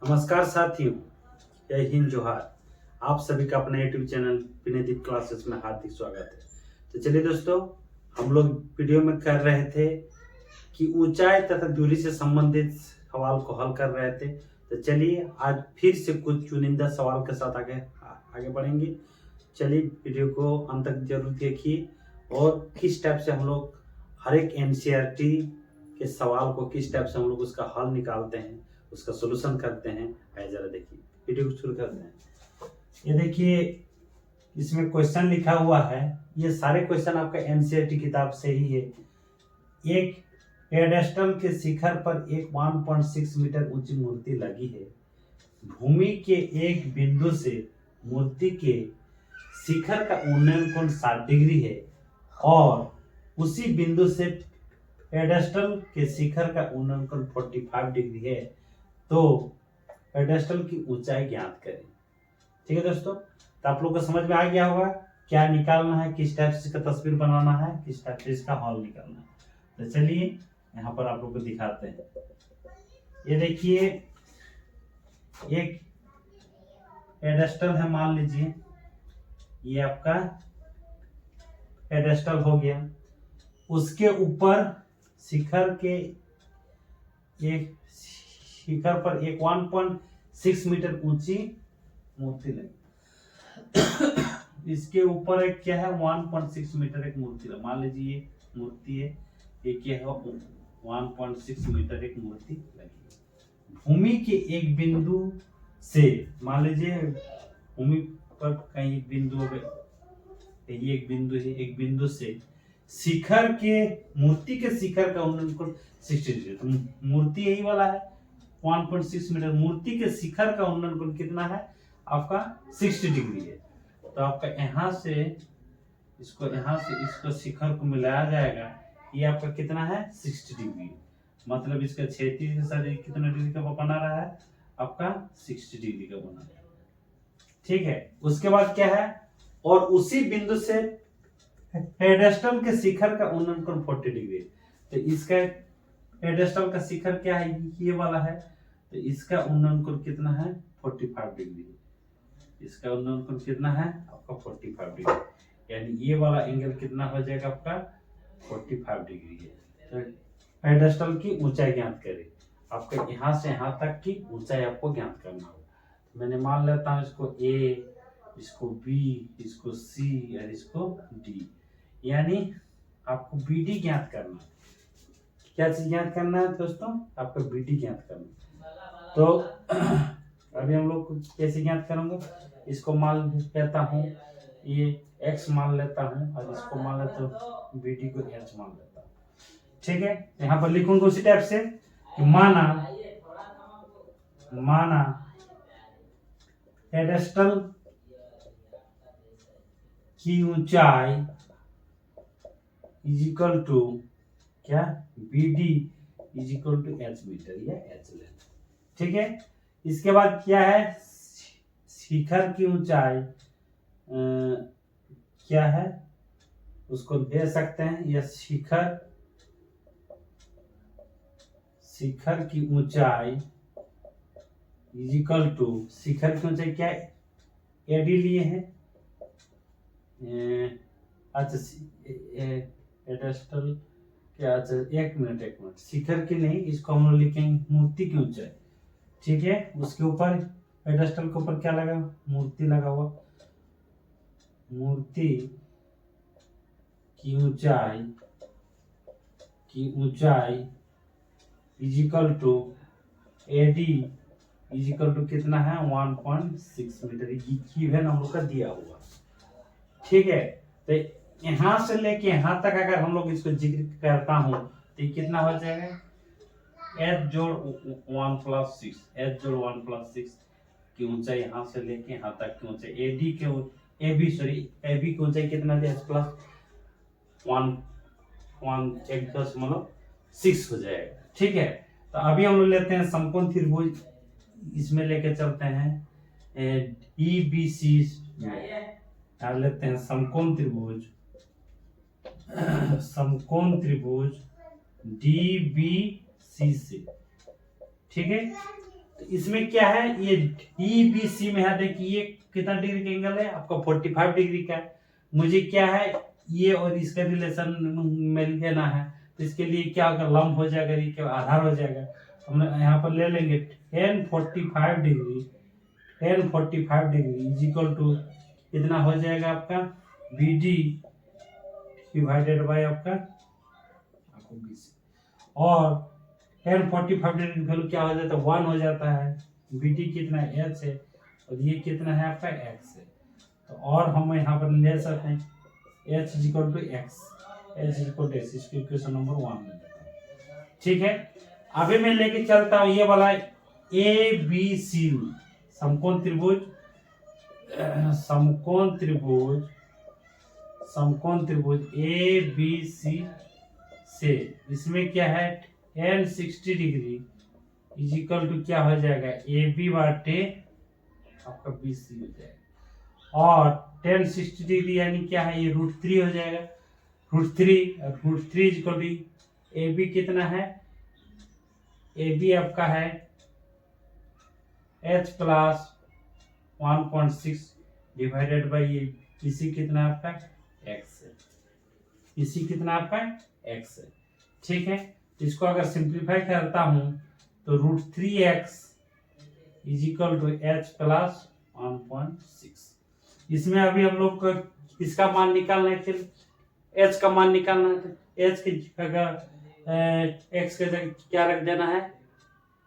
नमस्कार साथियों, जय हिंद जोहार। आप सभी का अपने यूट्यूब चैनल विनयदीप क्लासेस में हार्दिक स्वागत है। तो चलिए दोस्तों, हम लोग वीडियो में कर रहे थे कि ऊंचाई तथा दूरी से संबंधित सवाल को हल कर रहे थे। तो चलिए आज फिर से कुछ चुनिंदा सवाल के साथ आगे बढ़ेंगे। चलिए वीडियो को अंत तक जरूर देखिए और किस टाइप से हम लोग हर एक एनसीईआरटी के सवाल को किस टाइप से हम लोग उसका हल निकालते हैं, उसका सोल्यूशन करते हैं। आइए जरा देखिए, वीडियो को शुरू करते हैं। ये देखिए, इसमें क्वेश्चन लिखा हुआ है। ये सारे क्वेश्चन आपका एनसीईआरटी किताब से ही है। एक पेडेस्टल के शिखर पर एक 1.6 मीटर ऊंची मूर्ति लगी है। भूमि के एक बिंदु से मूर्ति के शिखर का उन्नयन कोण 60 डिग्री है और उसी बिंदु से पेडेस्टल के शिखर का उन्नयन कोण 45 डिग्री है। तो पेडेस्टल की ऊंचाई ज्ञात करें। ठीक है दोस्तों, तो आप लोग को समझ में आ गया होगा क्या निकालना है, किस टाइप से इसका तस्वीर बनाना है, किस टाइप से इसका हॉल निकालना है। तो चलिए यहाँ पर आप लोग को दिखाते हैं। ये देखिए, एक पेडेस्टल है, मान लीजिए ये आपका पेडेस्टल हो गया। उसके ऊपर शिखर पर एक 1.6 मीटर ऊंची मूर्ति लगी। इसके ऊपर एक क्या है, 1.6 मीटर एक मूर्ति लगी। मान लीजिए ये मूर्ति है, ये क्या है, 1.6 मीटर एक मूर्ति लगी। भूमि के एक बिंदु से, मान लीजिए भूमि पर कहीं एक बिंदु हो गए, ये एक बिंदु है, एक बिंदु से शिखर के मूर्ति के शिखर का उन्नयन कोण 60 डिग्री। तो मूर्ति यही वाला है 1.6 मीटर। मूर्ति के शिखर का उन्नयन कोण कितना है आपका, 60 डिग्री है। तो आपका यहाँ से इसको शिखर को मिलाया जाएगा। ये आपका कितना है, 60 डिग्री। मतलब इसका क्षैतिज के साथ कितना डिग्री का बना रहा है आपका, 60 डिग्री का बना रहा है। ठीक है, उसके बाद क्या है, और उसी बिंदु से पेडेस्टल के शिखर का उन्नयन कोण 40 डिग्री। तो इसका पेडेस्टल का शिखर क्या है, ये वाला है। तो इसका उन्नयन कोण कितना है, 45 डिग्री। इसका उन्नयन कोण कितना है आपका, 45 डिग्री। यानी ये वाला एंगल कितना हो जाएगा आपका, 45 डिग्री है। तो पेडेस्टल की ऊंचाई ज्ञात करें। आपका यहाँ से यहाँ तक की ऊंचाई आपको ज्ञात करना होगा। तो मैंने मान लेता हूँ इसको ए, इसको बी, इसको सी और इसको डी। यानी आपको बीडी ज्ञात करना है। क्या चीज ज्ञात करना है दोस्तों, आपको बीडी ज्ञात करना है। तो अभी हम लोग कैसे ज्ञात करेंगे, इसको मान लेता हूँ ये x मान लेता हूँ और इसको मान लेता हूँ बीडी को h मान लेता हूँ। ठीक है, यहाँ पर लिखूंगा उसी टाइप से कि माना पेडेस्टल की ऊंचाई इज इक्वल टू क्या, BD is equal to h metre या h लेंथ। ठीक है, इसके बाद क्या है, शिखर की ऊंचाई क्या है, उसको दे सकते हैं। या शिखर की ऊंचाई इज इक्वल टू, शिखर की ऊंचाई क्या है, एडी लिए हैं। अच्छा पेडेस्टल क्या, अच्छा एक मिनट, शिखर की नहीं, इसको हम लोग लिखेंगे मूर्ति की ऊंचाई। ठीक है, उसके ऊपर पेडेस्टल के ऊपर क्या लगा, मूर्ति लगा हुआ। मूर्ति की ऊंचाई is equal to AD is equal to कितना है, 1.6 मीटर। गिवन हम लोग का दिया हुआ। ठीक है, तो यहाँ से लेके यहाँ तक अगर हम लोग इसको जिक्र करता हूँ तो कितना हो जाएगा, h जोड़ 1 प्लस 6, h जोड़ 1 प्लस 6 की ऊंचाई यहाँ से लेके यहाँ तक की ऊंचाई एडी के एबी की ऊंचाई कितना है, h प्लस 1.6 हो जाएगा। ठीक है, तो अभी हम लोग लेते हैं समकोण त्रिभुज, इसमें लेके चलते हैं EBC में लेते हैं समकोण त्रिभुज DBC से। ठीक है, तो इसमें क्या है, ये DBC में है, देखिए ये कितना डिग्री का एंगल है आपका, 45 डिग्री का है। मुझे क्या है, ये और इसका रिलेशन में लेना है, तो इसके लिए क्या होगा, लंब हो जाएगा, ये क्या आधार हो जाएगा। हम यहाँ पर ले लेंगे 1045 degree, 1045 degree is equal to इतना हो जाएगा आपका BD डिवाइडेड बाय आपका BC। और 1045 डिग्री वैल्यू क्या हो जाता है, 1 हो जाता है। BD कितना है, H है, और ये कितना है आपका X है। तो और हम यहाँ पर ले सकते हैं H is equal to X, H is equal to X, इसकी इक्वेशन नंबर 1 में देते हैं। ठीक है, अभी मैं लेके चलता हूँ ये वाला ABC समकोण त्रिभुज, समकोण त्रिभुज ABC से, इसमें क्या है, tan 60 degree is equal to क्या हो जाएगा, AB बाटे आपका BC हो जाएगा। और tan 60 डिग्री यानी क्या है, ये √3 हो जाएगा, √3 इज इक्वल टू AB कितना है, AB आपका है H प्लस 1.6 डिवाइडेड बाई ये BC कितना आपका X है, BC कितना आपका X है। ठीक है, तो इसको अगर सिंप्लीफाई करता हूं तो √3x is equal to H plus 1.6। इसमें अभी हम लोग को इसका मान निकालना है, H का मान निकालना है। H की जगह X के जगह क्या रख देना है,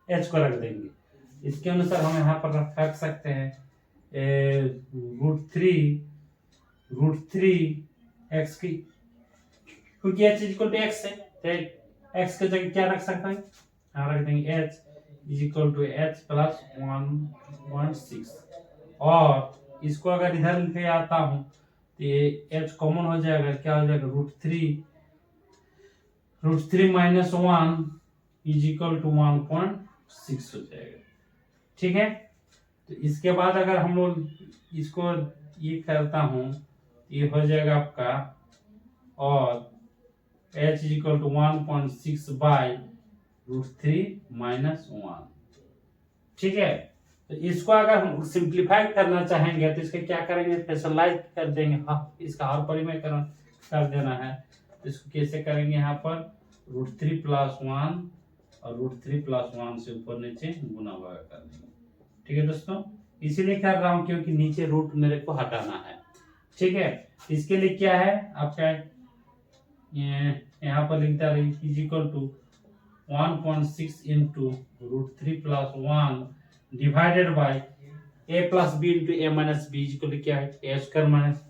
H को रख देंगे। इसके अनुसार हम यहाँ पर रख सकते हैं √3 x की, क्योंकि H इक्वल टू X है, तो X के जगह क्या रख सकते हैं, यहाँ रख देंगे H is equal to H plus 1.6। और इसको अगर इधर ले आता हूँ तो ये H कॉमन हो जाएगा, क्या हो जाएगा, √3 माइनस 1 इज इक्वल टू 1.6 हो जाएगा। ठीक है, तो इसके बाद अगर हम लोग इसको ये करता हूँ, ये हो जाएगा आपका, और H is equal to 1.6 by √3 minus 1। ठीक है, तो इसको अगर हम सिंप्लीफाई करना चाहेंगे तो इसके क्या करेंगे, स्पेशलाइज कर देंगे, हाँ इसका हर परिमेयकरण कर देना है। तो इसको कैसे करेंगे, यहाँ पर √3 प्लस 1 और √3 प्लस 1 से ऊपर नीचे गुना भागा कर देंगे। ठीक है दोस्तों, इसीलिए कर रहा हूँ क्योंकि नीचे रूट मेरे को हटाना है। ठीक है, इसके लिए क्या है आपका, यहाँ पर लिखता है is equal to 1.6 into √3 plus 1 divided by a plus B into a minus B equal to क्या है, a square minus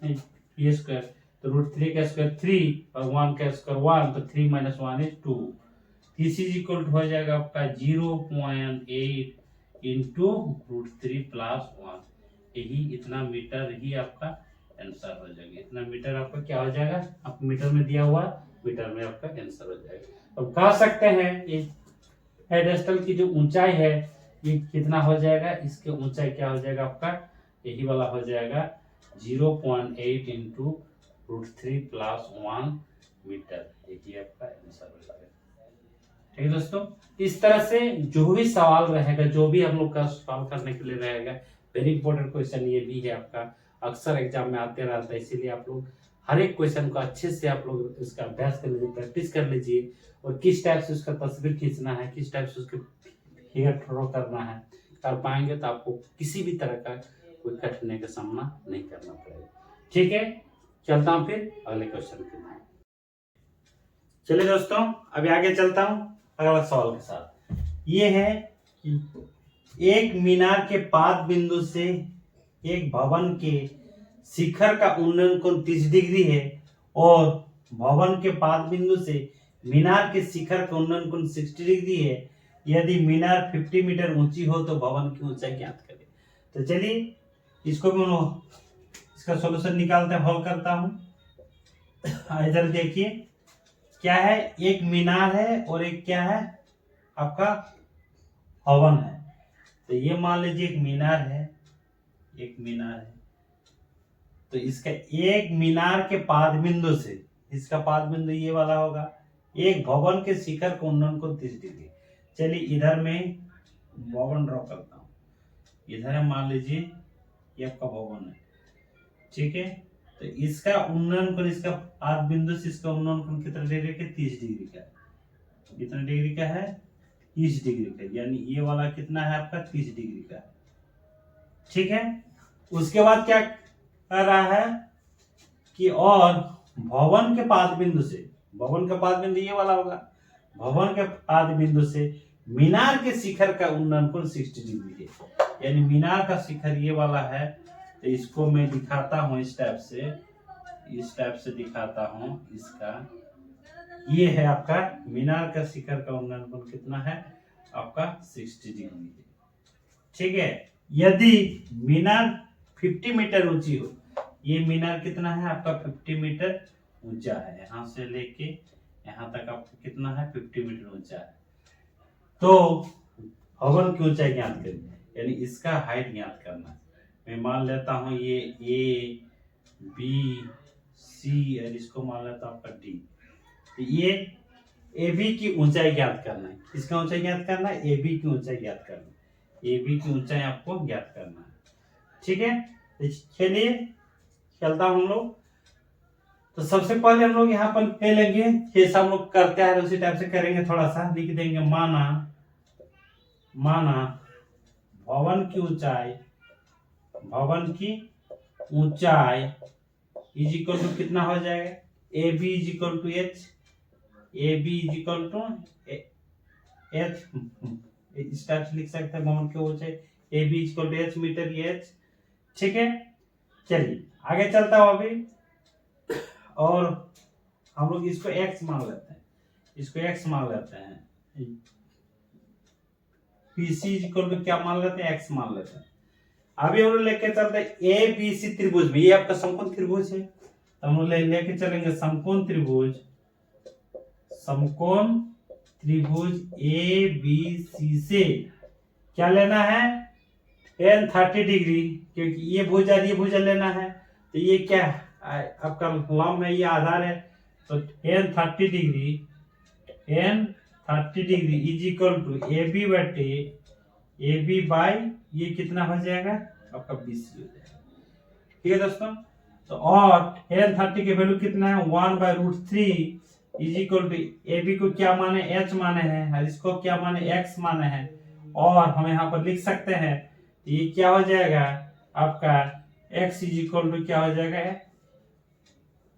b square. तो √3 का स्क्वायर 3 और 1 का स्क्वायर 1, तो 3 minus 1 is 2। This is equal to हो जाएगा आपका 0.8 इंटू √3 प्लस 1। यही इतना मीटर ही आपका आंसर हो जाएगा। इतना मीटर आपका क्या हो जाएगा, आप मीटर में दिया हुआ, मीटर में आपका आंसर हो जाएगा। अब कह सकते हैं ये पेडेस्टल की जो ऊंचाई है ये कितना हो जाएगा, इसके ऊंचाई क्या हो जाएगा आपका, यही वाला हो जाएगा 0.8 इंटू √3 प्लस 1 मीटर। यही आपका आंसर हो जाएगा। ठीक है दोस्तों, इस तरह से जो भी सवाल रहेगा, जो भी हम लोग का सॉल्व करने के लिए रहेगा, वेरी इंपॉर्टेंट क्वेश्चन ये भी है आपका, अक्सर एग्जाम में आते रहता है। इसीलिए आप लोग हर एक क्वेश्चन को अच्छे से आप लोग इसका अभ्यास कर लीजिए, प्रैक्टिस कर लीजिए, और किस टाइप से उसका तस्वीर खींचना है, किस टाइप से उसके फिगर ड्रॉ करना है, कर पाएंगे तो आपको किसी भी तरह का कोई कठिनाई का सामना नहीं करना पड़ेगा। ठीक है, चलता हूँ फिर अगले क्वेश्चन के लिए। चलिए दोस्तों, अभी आगे चलता हूँ अगला सवाल के साथ। ये है कि एक मीनार के पाद बिंदु से एक भवन के शिखर का उन्नयन कोण 30 डिग्री है, और भवन के पाद बिंदु से मीनार के शिखर का उन्नयन कोण 60 डिग्री है। यदि मीनार 50 मीटर ऊंची हो तो भवन की ऊंचाई ज्ञात करें। तो चलिए इसको मैं इसका सॉल्यूशन निकालते हैं, हल करता हूं। इधर देखिए क्या है, एक मीनार है और एक क्या है आपका भवन है। तो ये मान लीजिए एक मीनार है, एक मीनार है, तो इसका एक मीनार के पाद बिंदु से, इसका पाद बिंदु ये वाला होगा, एक भवन के शिखर को उन्नयन को 30 डिग्री। चलिए इधर में भवन ड्रॉ करता हूँ। इधर है, मान लीजिए ये आपका भवन है, ठीक है। तो इसका उन्नयन कोण, इसका आद्य बिंदु से इसका उन्नयन कोण कितना डिग्री का, 30 डिग्री का है। कितना डिग्री का है, 30 डिग्री का, यानी ये वाला कितना है आपका, 30 डिग्री का, ठीक है। उसके बाद क्या कर रहा है कि और भवन के पाद बिंदु से, भवन का पाद बिंदु ये वाला होगा, भवन के पाद बिंदु से मीनार के शिखर का उन्नयन कोण 60 डिग्री है, यानी मीनार का शिखर ये वाला है। तो इसको मैं दिखाता हूं इस टाइप से दिखाता हूं। इसका ये है आपका मीनार का शिखर का उन्नयन कोण कितना है आपका, 60 डिग्री है, ठीक है। यदि मीनार 50 मीटर ऊंची हो, ये मीनार कितना है आपका, 50 मीटर ऊंचा है, यहां से लेके यहां तक आपको कितना है, 50 मीटर ऊंचा है। तो भवन की ऊंचाई ज्ञात करें, यानी इसका हाइट ज्ञात करना है। मैं मान लेता हूं ये ए बी सी और इसको मान लेता हूं आपका डी। तो ये ए बी की ऊंचाई ज्ञात करना है, किसका ऊंचाई ज्ञात करना है, ए बी की ऊंचाई ज्ञात करना है, ए बी की ऊंचाई आपको ज्ञात करना है, ठीक है। चलिए चलता हूं हम लोग। तो सबसे पहले हम लोग यहाँ पर ले लेंगे, जैसा हम लोग करते हैं उसी टाइप से करेंगे, थोड़ा सा लिख देंगे, माना भवन की ऊंचाई इज इक्वल टू कितना हो जाएगा, A B is equal to H, A B is equal to H, इस टाइप से लिख सकते हैं भवन की ऊंचाई, A B is equal to H metre H, ठीक है। चलिए आगे चलता हूं अभी, और हम लोग इसको x मान लेते हैं, PC इक्वल टू क्या मान लेते हैं, x मान लेते हैं। अभी हम लोग लेके चलते हैं ए बी सी त्रिभुज भी, ये आपका समकोण त्रिभुज है, तो हम लोग लेके चलेंगे समकोण त्रिभुज ए बी सी से क्या लेना है, tan 30 डिग्री, क्योंकि ये भुजा लेना है। तो ये क्या आपका लंब है, ये आधार है, तो tan 30 degree is equal to A B by ये कितना हो जाएगा आपका 20 हो जाएगा, ठीक है दोस्तों। तो और tan 30 की वैल्यू कितना है, 1/√3 is equal to A B को क्या माने, h माने हैं, और इसको क्या माने, x माने हैं, और हम यहाँ पर लिख सकते हैं ये क्या हो जाएगा आपका x इज इक्वल टू क्या हो जाएगा,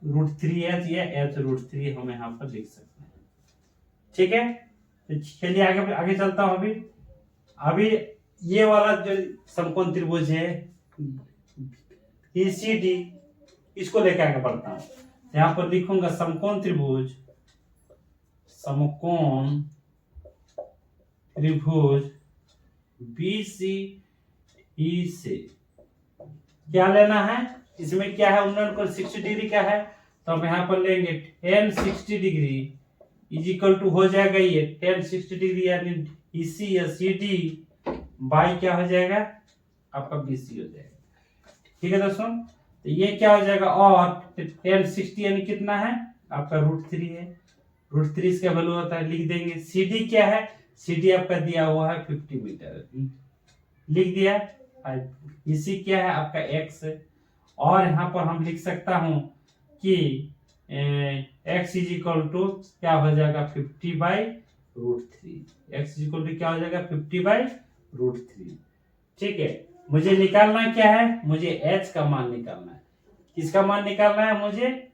√3h या h√3 हम यहाँ पर लिख सकते हैं, ठीक है। तो चलिए आगे चलता हूं। अभी ये वाला जो समकोण त्रिभुज है ECD, इसको लेकर आगे बढ़ता हूं। यहाँ पर लिखूंगा समकोण त्रिभुज BCE से क्या लेना है, इसमें क्या है, उन्नयन कोण 60 डिग्री का है, तो हम यहाँ पर लेंगे tan 60 degree is equal to हो जाएगा ये tan 60 डिग्री यानी EC या CD बाई क्या हो जाएगा आपका BC हो जाएगा, ठीक है दोस्तों। तो ये क्या हो जाएगा, और tan 60 यानी कितना है आपका √3 है, √3 इसका वैल्यू होता है, लिख देंगे। CD क्या है, CD आपका दिया हुआ है 50 मीटर, लिख दिया। EC क्या है आपका x है, और यहाँ पर हम लिख सकता हूं कि x इज इक्वल टू क्या हो जाएगा 50/√3, x इज इक्वल टू क्या हो जाएगा 50/√3, ठीक है। मुझे निकालना क्या है, मुझे h का मान निकालना है, किसका मान निकालना है, मुझे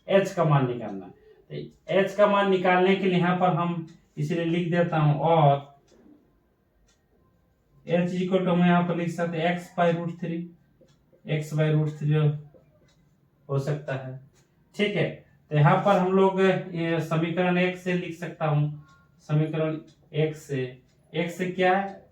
h का मान निकालना है। तो h का मान निकालने के लिए यहाँ पर हम इसलिए लिख देता हूं, और h इज इक्वल टू हम यहाँ पर लिख सकते हैं x/√3 हो सकता है, ठीक है। तो यहाँ पर हम लोग समीकरण 1 से लिख सकता हूं, समीकरण 1 से क्या है,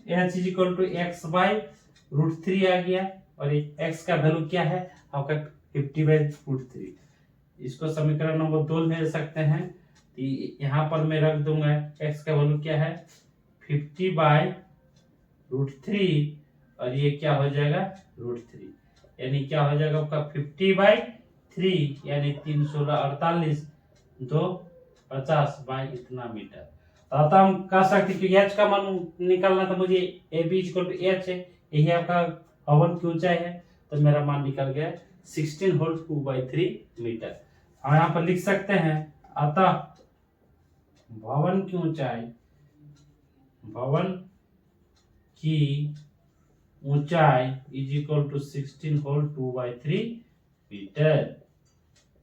h is equal to x/√3 आ गया, और x का वैल्यू क्या है आपका 50/√3, इसको समीकरण नंबर 2 में ले सकते हैं। यहाँ पर मैं रख दूंगा x का वैल्यू क्या है 50/√3, और ये क्या हो जाएगा √3, यानी क्या हो जाएगा आपका 50/3 यानी 3 16 48 2 50 बाई इतना मीटर, तो अतः हम कह सकते हैं कि एच का मान निकालना था मुझे, A B equal to H है, यही आपका भवन की ऊंचाई है, तो मेरा मान निकल गया 16 होल 2/3 मीटर। हम यहाँ पर लिख सकते हैं अतः भवन की ऊंचाई is equal to 16 whole 2/3 metre.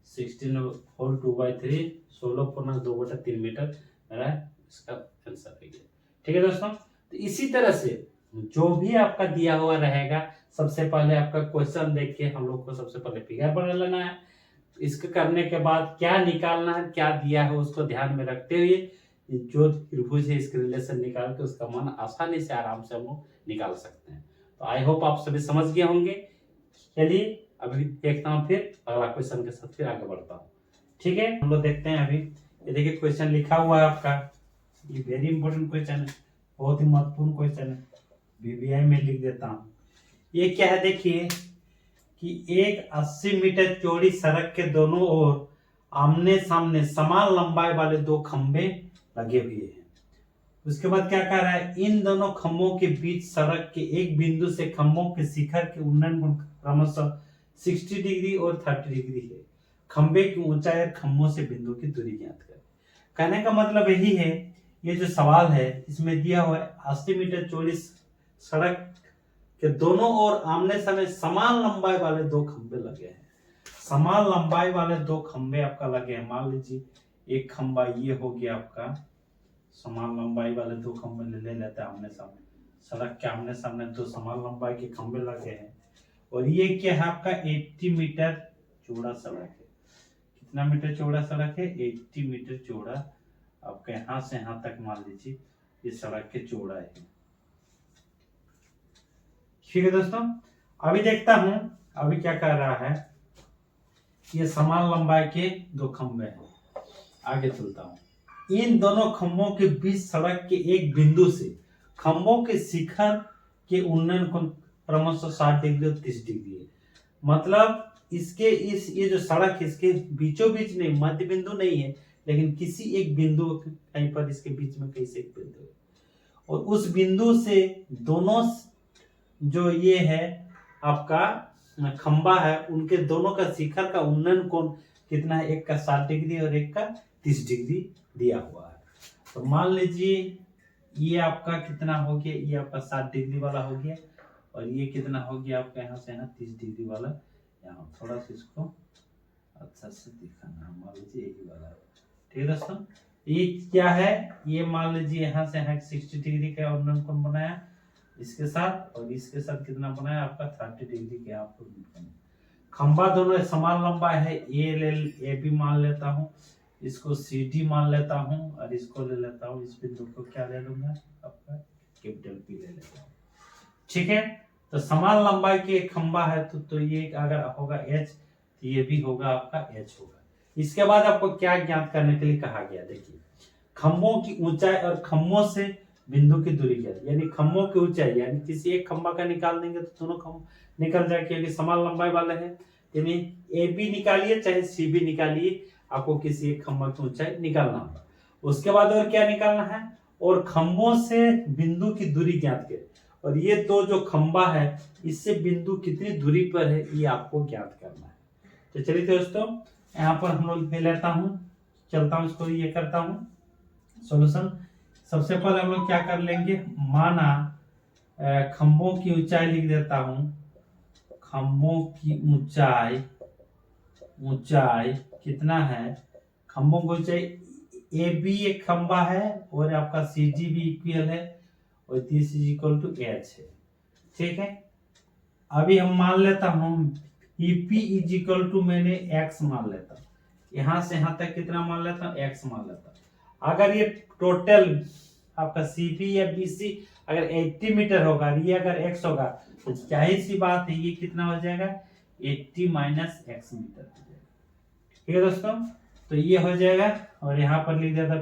16 whole 2/3 16.2/3 metre मेरा इसका आंसर है। ठीक है दोस्तों, तो इसी तरह से जो भी आपका दिया हुआ रहेगा, सबसे पहले आपका क्वेश्चन देख के हम लोग को सबसे पहले फिगर बना लेना है। इसको करने के बाद क्या निकालना है, क्या दिया है उसको ध्यान में रखते हुए जो त्रिभुज है इसके रिलेशन निकाल के उसका मान आसानी से आराम से हम लोग निकाल सकते हैं। तो आई होप आप सभी समझ गए होंगे। चलिए अभी देखता हूँ, फिर अगला क्वेश्चन के साथ फिर आगे बढ़ता हूँ। ठीक है, हम लोग देखते हैं। अभी ये देखिए क्वेश्चन लिखा हुआ है आपका, ये वेरी इंपॉर्टेंट क्वेश्चन है, बहुत ही महत्वपूर्ण क्वेश्चन है, बीबीआई में लिख देता हूँ। ये क्या है, देखिए कि एक 80 मीटर चौड़ी सड़क के दोनों ओर आमने सामने समान लंबाई वाले दो खंबे लगे हुए हैं। उसके बाद क्या कर रहा है, इन दोनों खंभों के बीच सड़क के एक बिंदु से खंभों के शिखर के उन्नयन गुण क्रमशः 60 डिग्री और 30 डिग्री है। खंबे की ऊंचाई और खंभों से बिंदु की दूरी ज्ञात करें। कहने का मतलब यही है, ये जो सवाल है इसमें दिया हुआ है 80 मीटर चौड़ी सड़क के दोनों ओर आमने सामने समान लंबाई वाले दो खंबे लगे हैं। समान लंबाई वाले दो खंबे आपका लगे हैं। मान लीजिए एक खंबा ये हो गया आपका, समान लंबाई वाले दो खंबे ले लेते हैं आमने सामने, सड़क के आमने सामने दो समान लंबाई के खंबे लगे हैं। और ये क्या है आपका 80 मीटर चौड़ा सड़क है। कितना मीटर चौड़ा सड़क है, 80 मीटर चौड़ा। आपका यहाँ से यहाँ तक मान लीजिए ये सड़क के चौड़ा है। ठीक है दोस्तों, अभी देखता हूं अभी क्या कर रहा है, ये समान लंबाई के दो खंबे हैं। आगे चलता हूं। इन दोनों खंभों के बीच सड़क के एक बिंदु से खंभों के शिखर के उन्नयन कोण क्रमशः 60 डिग्री और 30 डिग्री है। मतलब इसके ये जो सड़क है इसके बीचों बीच नहीं, मध्य बिंदु नहीं है, लेकिन किसी एक बिंदु कहीं पर इसके बीच में कहीं से एक बिंदु है, और उस बिंदु से दोनों जो ये है आपका खंबा है उनके दोनों का शिखर का उन्नयन कोण कितना है, एक का 60 डिग्री और एक का 30 डिग्री दिया हुआ है। तो मान लीजिए ये आपका कितना हो गया, ये आपका 60 डिग्री वाला हो गया, और ये कितना हो गया आपका यहाँ से यहाँ 30 डिग्री वाला। यहाँ थोड़ा सा इसको अच्छा से दिखाना, मान लीजिए यही वाला है। ठीक है दोस्तों, ये क्या है, ये मान लीजिए यहाँ से यहाँ 60 डिग्री का उन्नयन कोण बनाया इसके साथ, और इसके साथ कितना बनाया आपका 30 डिग्री के आपको खंबा दोनों समान लंबा है। ए बी मान लेता हूँ, इसको सी डी मान लेता हूँ, और इसको ले लेता हूँ, इस बिंदु को क्या ले लूंगा आपका कैपिटल पी ले लेता हूँ। ठीक है, तो समान लंबाई के खंबा है तो ये अगर होगा एच तो ये भी होगा आपका एच होगा। इसके बाद आपको क्या ज्ञात करने के लिए कहा गया, देखिए खंभों की ऊंचाई और खंभों से बिंदु की दूरी ज्ञात, यानी खंभों की ऊंचाई, यानी किसी एक खंभा का निकाल देंगे तो दोनों खंभ निकल जाए क्योंकि समान लंबाई वाले हैं। यानी ए बी निकालिए चाहे सी बी निकालिए, आपको किसी एक खंभा की ऊंचाई निकालना होगा। उसके बाद और क्या निकालना है, और खंभों से बिंदु की दूरी ज्ञात करें, और ये दो जो खंभा है इससे बिंदु कितनी दूरी पर है ये आपको ज्ञात करना है। तो चलिए दोस्तों यहाँ पर हम लोग ले लेता हूँ, चलता हूँ, इसको ये करता हूँ सॉल्यूशन। सबसे पहले हम लोग क्या कर लेंगे, माना खंभों की ऊंचाई लिख देता हूं, खंभों की ऊंचाई कितना है, खंभों की ऊंचाई ए बी एक खंभा है और आपका सी डी भी इक्वल है, और this is equal to H है। ठीक है, अभी हम मान लेता हूं ईपी इज इक्वल टू मैंने एक्स मान लेता हूं, यहां से यहां तक कितना मान लेता हूं, एक्स मान लेता हूं। अगर ये टोटल आपका सीपी या बीसी अगर 80 मीटर होगा, ये अगर एक्स होगा तो जाहिर सी बात है ये कितना हो जाएगा 80 माइनस एक्स मीटर हो जाएगा। ठीक है दोस्तों, तो ये हो जाएगा, और यहाँ पर लिख दिया था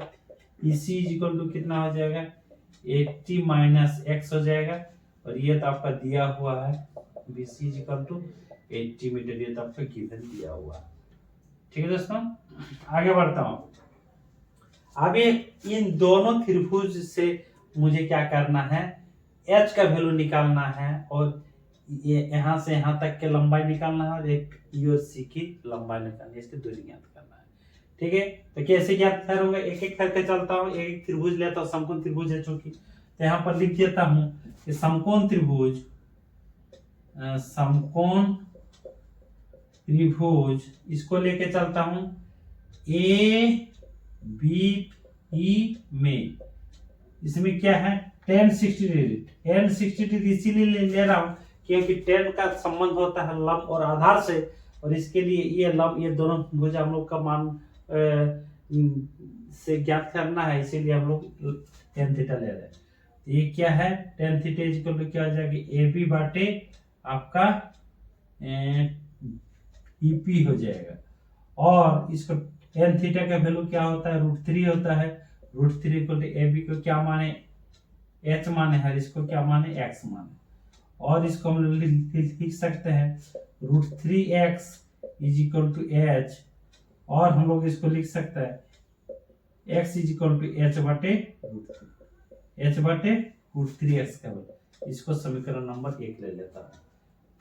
पीसी इज इक्वल टू कितना हो जाएगा 80 माइनस एक्स हो जाएगा, और ये तो आपका दिया हुआ है BC is equal to 80 metre, ये तो आपका गिवन दिया हुआ है। ठीक है दोस्तों, आगे बढ़ता हूँ। अभी इन दोनों त्रिभुज से मुझे क्या करना है, h का वैल्यू निकालना है और ये यहाँ से यहाँ तक के लंबाई निकालना है और एक ई और सी की लंबाई निकालनी है, इसकी दूरी ज्ञात करना है। ठीक है, तो कैसे ज्ञात करूंगा, एक एक करके चलता हूँ, एक एक त्रिभुज लेता हूँ, समकोण त्रिभुज है चूंकि, तो यहाँ पर लिख देता हूँ कि समकोण त्रिभुज इसको लेके चलता हूँ ए बी ई में, इसमें क्या है tan 60 डिग्री, tan 60 डिग्री इसीलिए ले रहा हूँ क्योंकि tan का संबंध होता है लंब और आधार से, और इसके लिए ये लंब ये दोनों भुज हम लोग का मान से ज्ञात करना है, इसीलिए हम लोग tan थीटा ले रहे हैं। तो ये क्या है tan थीटा इक्वल टू क्या हो जाएगा ए बी बाटे आपका ईपी हो जाएगा, और इसको tan थीटा का वैल्यू क्या होता है √3 होता है, √3 इक्वल टू ए बी को क्या माने h माने है, इसको क्या माने x माने, और इसको हम लिख सकते हैं √3x is equal to h, और हम लोग इसको लिख सकते हैं x is equal to h बटे √3x का वैल्यू, इसको समीकरण नंबर 1 ले लेता हूँ।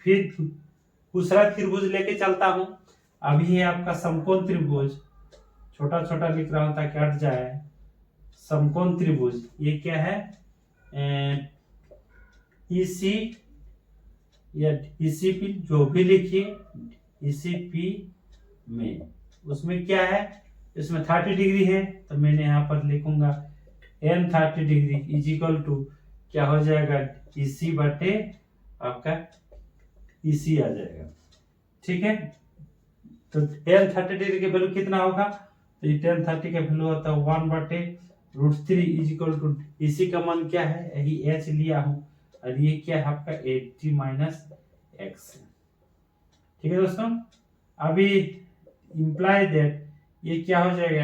फिर दूसरा त्रिभुज लेके चलता हूँ, अभी है आपका समकोण त्रिभुज, छोटा छोटा लिख रहा हूँ ताकि हट जाए, समकोण त्रिभुज ये क्या है ईसी या ईसीपी जो भी लिखिए, ईसीपी में उसमें क्या है, इसमें 30 डिग्री है तो मैंने यहाँ पर लिखूंगा n 30 degree is equal to क्या हो जाएगा ईसी बटे आपका ईसी आ जाएगा। ठीक है, तो tan 30 डिग्री का वैल्यू कितना होगा, तो ये tan 30 का वैल्यू होता है 1 बटे √3 इज इक्वल टू इसी का मान क्या है यही h लिया हूं, और ये क्या है आपका 80 माइनस x। ठीक है दोस्तों, अभी इंप्लाई दैट ये क्या हो जाएगा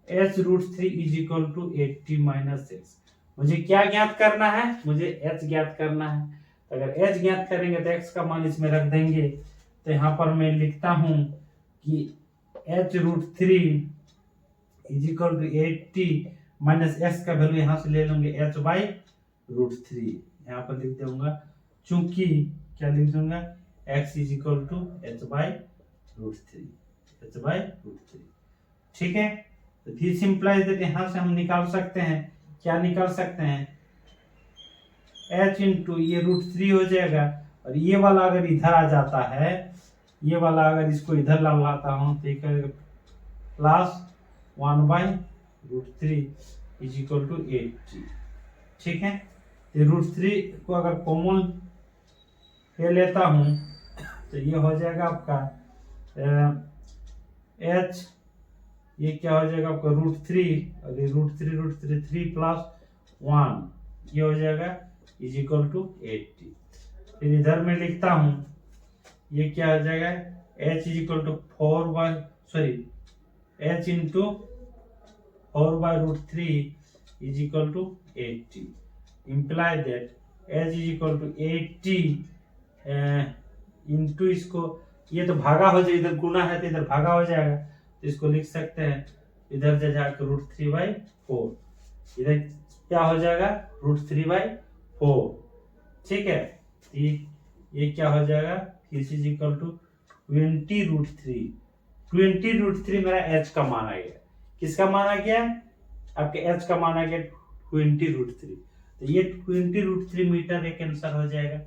h√3 is equal to 80 minus x। मुझे क्या ज्ञात करना है, मुझे h ज्ञात करना है, तो अगर h ज्ञात करेंगे तो x का मान इसमें रख देंगे, तो यहाँ पर मैं लिखता हूं कि h√3 is equal to 80 minus x का वैल्यू यहाँ से ले लूंगे h/√3, यहाँ पर लिख दूंगा चूंकि क्या लिख दूंगा x is equal to h/√3। ठीक है, तो दिस इंप्लाइज दैट यहाँ से हम निकाल सकते हैं, क्या निकाल सकते हैं h इंटू ये √3 हो जाएगा, और ये वाला अगर इधर आ जाता है, ये वाला अगर इसको इधर लाता हूँ तो ये प्लस 1/√3 इज इक्वल टू 80। ठीक है, तो √3 को अगर कॉमन ले लेता हूँ तो ये हो जाएगा आपका h, ये क्या हो जाएगा आपका √3 और ये √3 3 प्लस 1 ये हो जाएगा इज इक्वल टू 80। फिर इधर में लिखता हूँ ये क्या हो जाएगा h is equal to h into 4/√3 is equal to 80, imply that h is equal to 80 into इसको ये तो भागा हो जाए, इधर गुना है तो इधर भागा हो जाएगा, तो इसको लिख सकते हैं इधर से जाकर √3/4, इधर क्या हो जाएगा √3/4। ठीक है, ये क्या हो जाएगा दिस इज इक्वल टू 20√3 मेरा h का मान आ गया, किसका मान आ गया आपके h का मान आ गया 20√3, तो ये 20√3 मीटर एक आंसर हो जाएगा,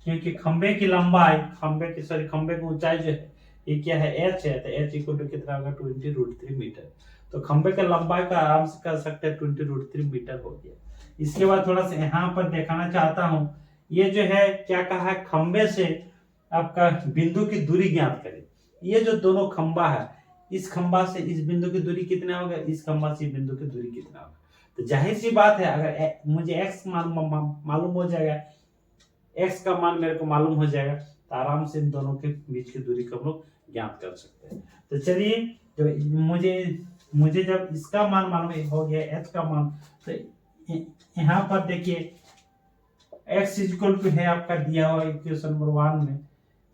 क्योंकि खंबे की लंबाई खंबे की ऊंचाई जो है ये क्या है h है, तो h इक्वल टू कितना होगा 20√3 मीटर, तो खंबे का लंबाई का आराम से कर सकते हैं 20√3 मीटर हो गया। इसके बाद थोड़ा सा यहाँ पर दिखाना चाहता हूँ, ये जो है क्या कहा है खंबे से आपका बिंदु की दूरी ज्ञात करें, ये जो दोनों खंबा है इस खंबा से इस बिंदु की दूरी कितना होगा, इस खंबा से बिंदु की दूरी कितना होगा, तो जाहिर सी बात है अगर मुझे x मालूम हो जाएगा, x का मान मेरे को मालूम हो जाएगा, तो आराम से इन दोनों के बीच की दूरी को हम लोग ज्ञात कर सकते हैं। तो चलिए जब मुझे जब इसका मान मालूम हो गया h का मान, तो यहाँ पर देखिए x इक्वल टू है आपका दिया हुआ इक्वेशन नंबर 1 में,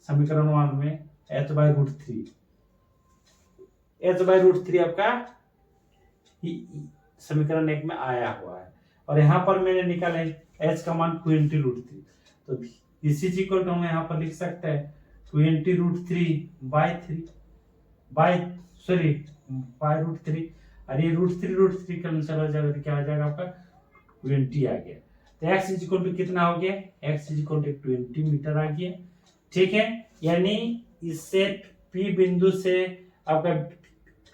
समीकरण 1 में h/√3 आपका समीकरण 1 में आया हुआ है। और यहाँ पर मैंने निकाला है h का मान 20√3, तो इसी चीज को हम यहाँ पर लिख सकते हैं 20√3 बाय √3, और ये √3 कैंसिल हो जाएगा तो क्या हो जाएगा आपका 20 आ गया। तो x इक्वल टू कितना हो गया, x इक्वल टू 20 मीटर आ गया। ठीक है, यानी इससे P बिंदु से आपका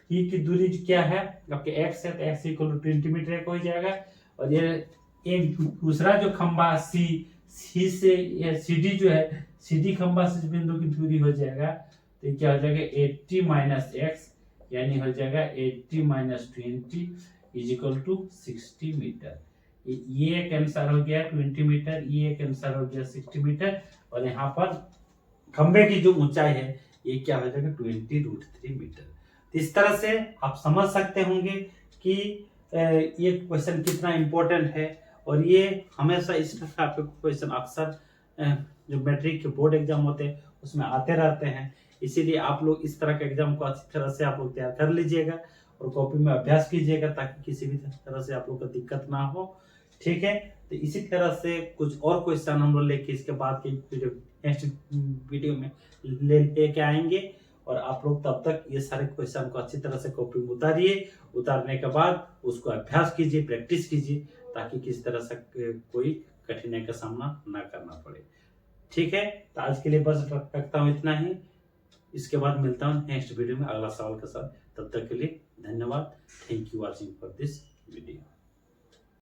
P की दूरी क्या है, आपके x है, तो x इक्वल टू 20 मीटर एक हो जाएगा। और ये एक दूसरा जो खंबा C से CD जो है, CD खंबा से बिंदु की दूरी हो जाएगा, तो क्या हो जाएगा 80 माइनस x, यानी हो जाएगा 80 minus 20 is equal to 60 metre. ये कैंसर हो गया 20 मीटर, ये कैंसर हो गया 60 मीटर, और यहाँ पर खंबे की जो ऊंचाई है ये क्या हो जाएगा 20√3 मीटर। तो इस तरह से आप समझ सकते होंगे कि ये क्वेश्चन कितना इम्पोर्टेंट है। और ये हमेशा इस तरह के क्वेश्चन अक्सर जो मैट्रिक के बोर्ड एग्जाम होते हैं उसमें आते रहते हैं, इसीलिए आप लोग इस तरह के एग्जाम को अच्छी तरह से आप लोग तैयार कर लीजिएगा और कॉपी में अभ्यास कीजिएगा ताकि किसी भी तरह से आप लोग को दिक्कत ना हो। ठीक है, तो इसी तरह से कुछ और क्वेश्चन हम लोग लेके इसके बाद की नेक्स्ट वीडियो में लेके आएंगे, और आप लोग तब तक ये सारे क्वेश्चन को अच्छी तरह से कॉपी में उतारिए। उतारने के बाद उसको अभ्यास कीजिए, प्रैक्टिस कीजिए, ताकि किसी तरह से कोई कठिनाई का सामना ना करना पड़े। ठीक है, तो आज के लिए बस रखता हूँ इतना ही। इसके बाद मिलता हूँ नेक्स्ट वीडियो में अगला सवाल के साथ। तब तक के लिए धन्यवाद। Thank you watching for this video.